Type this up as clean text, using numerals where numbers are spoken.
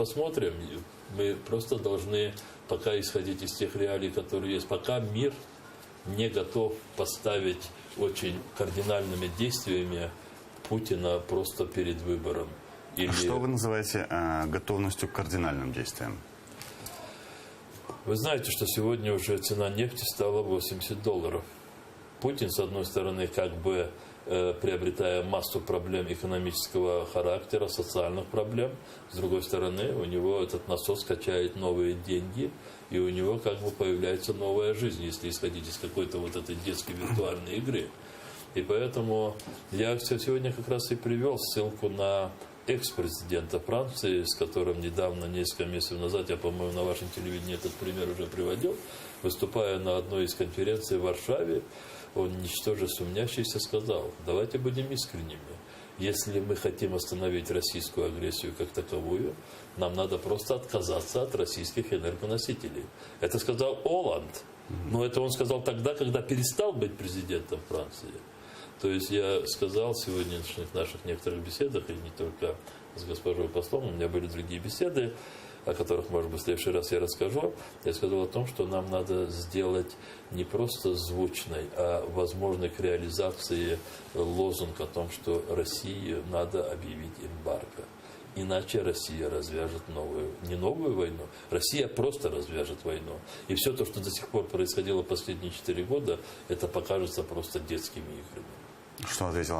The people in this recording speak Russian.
посмотрим. Мы просто должны пока исходить из тех реалий, которые есть. Пока мир не готов поставить очень кардинальными действиями Путина просто перед выбором. А что вы называете готовностью к кардинальным действиям? Вы знаете, что сегодня уже цена нефти стала $80. Путин, с одной стороны, как бы приобретая массу проблем экономического характера, социальных проблем, с другой стороны, у него этот насос качает новые деньги, и у него как бы появляется новая жизнь, если исходить из какой-то вот этой детской виртуальной игры. И поэтому я сегодня как раз и привел ссылку на экс-президента Франции, с которым недавно, несколько месяцев назад, я, по-моему, на вашем телевидении этот пример уже приводил, выступая на одной из конференций в Варшаве, он, ничтоже сумнящийся, сказал: давайте будем искренними. Если мы хотим остановить российскую агрессию как таковую, нам надо просто отказаться от российских энергоносителей. Это сказал Олланд. Но это он сказал тогда, когда перестал быть президентом Франции. То есть я сказал в сегодняшних наших некоторых беседах, и не только с госпожой послом, у меня были другие беседы, о которых, может быть, в следующий раз я расскажу. Я сказал о том, что нам надо сделать не просто звучной, а возможной к реализации лозунг о том, что России надо объявить эмбарго. Иначе Россия развяжет не новую войну, Россия просто развяжет войну. И все то, что до сих пор происходило последние 4 года, это покажется просто детскими играми. Что ответила